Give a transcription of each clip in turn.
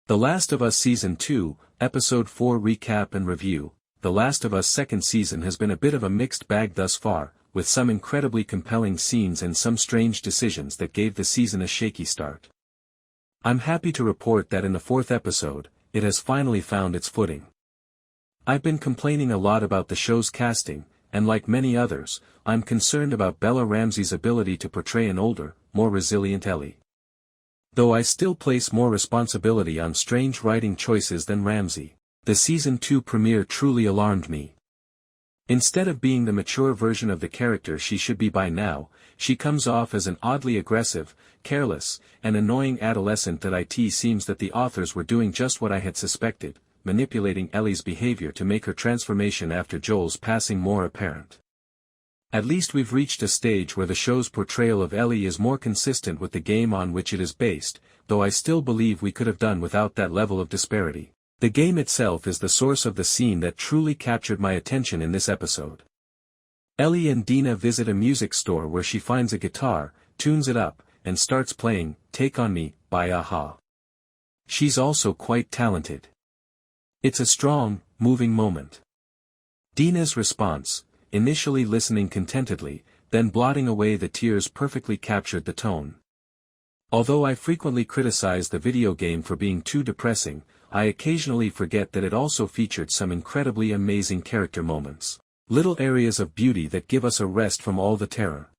The Last of Us Season 2, Episode 4 Recap and Review. The Last of Us second season has been a bit of a mixed bag thus far, with some incredibly compelling scenes and some strange decisions that gave the season a shaky start. I'm happy to report that in the fourth episode, it has finally found its footing. I've been complaining a lot about the show's casting, and like many others, I'm concerned about Bella Ramsey's ability to portray an older, more resilient Ellie. Though I still place more responsibility on strange writing choices than Ramsey, the Season 2 premiere truly alarmed me. Instead of being the mature version of the character she should be by now, she comes off as an oddly aggressive, careless, and annoying adolescent.It seems that the authors were doing just what I had suspected, manipulating Ellie's behavior to make her transformation after Joel's passing more apparent. At least we've reached a stage where the show's portrayal of Ellie is more consistent with the game on which it is based, though I still believe we could have done without that level of disparity. The game itself is the source of the scene that truly captured my attention in this episode. Ellie and Dina visit a music store where she finds a guitar, tunes it up, and starts playing "Take On Me" by a-ha. She's also quite talented. It's a strong, moving moment. Dina's response, initially listening contentedly, then blotting away the tears, perfectly captured the tone. Although I frequently criticize the video game for being too depressing, I occasionally forget that it also featured some incredibly amazing character moments, little areas of beauty that give us a rest from all the terror.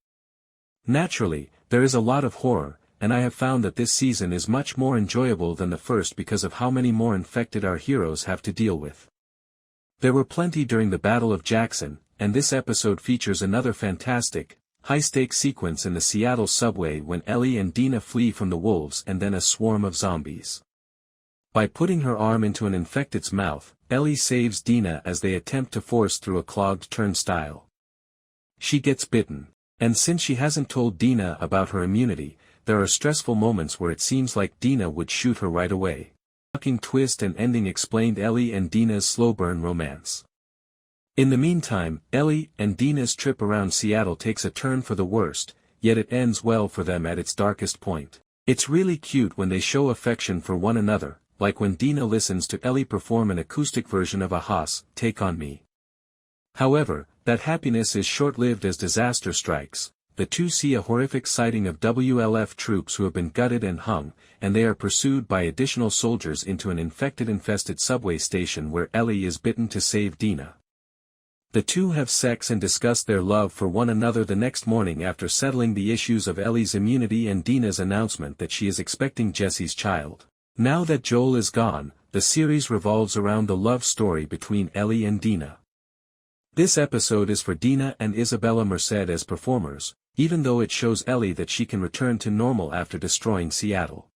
Naturally, there is a lot of horror, and I have found that this season is much more enjoyable than the first because of how many more infected our heroes have to deal with. There were plenty during the Battle of Jackson, and this episode features another fantastic, high-stakes sequence in the Seattle subway when Ellie and Dina flee from the wolves and then a swarm of zombies. By putting her arm into an infected's mouth, Ellie saves Dina as they attempt to force through a clogged turnstile. She gets bitten, and since she hasn't told Dina about her immunity, there are stressful moments where it seems like Dina would shoot her right away. Shocking twist and ending explained Ellie and Dina's slow-burn romance. In the meantime, Ellie and Dina's trip around Seattle takes a turn for the worst, yet it ends well for them at its darkest point. It's really cute when they show affection for one another, like when Dina listens to Ellie perform an acoustic version of a-ha's "Take On Me." However, that happiness is short-lived as disaster strikes. The two see a horrific sighting of WLF troops who have been gutted and hung, and they are pursued by additional soldiers into an infected subway station where Ellie is bitten to save Dina. The two have sex and discuss their love for one another the next morning after settling the issues of Ellie's immunity and Dina's announcement that she is expecting Jesse's child. Now that Joel is gone, the series revolves around the love story between Ellie and Dina. This episode is for Dina and Isabella Merced as performers, even though it shows Ellie that she can return to normal after destroying Seattle.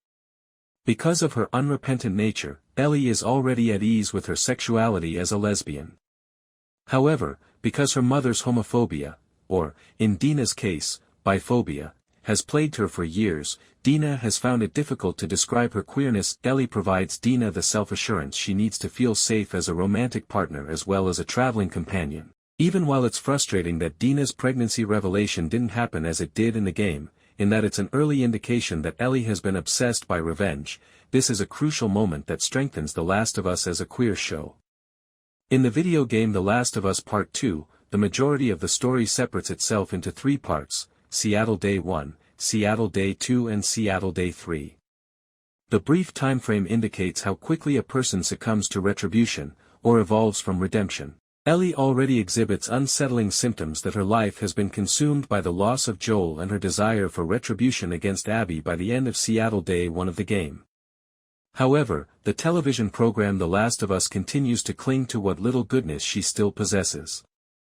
Because of her unrepentant nature, Ellie is already at ease with her sexuality as a lesbian. However, because her mother's homophobia, or, in Dina's case, biphobia, has plagued her for years, Dina has found it difficult to describe her queerness. Ellie provides Dina the self-assurance she needs to feel safe as a romantic partner as well as a traveling companion. Even while it's frustrating that Dina's pregnancy revelation didn't happen as it did in the game, in that it's an early indication that Ellie has been obsessed by revenge, this is a crucial moment that strengthens The Last of Us as a queer show. In the video game The Last of Us Part 2, the majority of the story separates itself into three parts: Seattle Day 1, Seattle Day 2 and Seattle Day 3. The brief timeframe indicates how quickly a person succumbs to retribution, or evolves from redemption. Ellie already exhibits unsettling symptoms that her life has been consumed by the loss of Joel and her desire for retribution against Abby by the end of Seattle Day 1 of the game. However, the television program The Last of Us continues to cling to what little goodness she still possesses.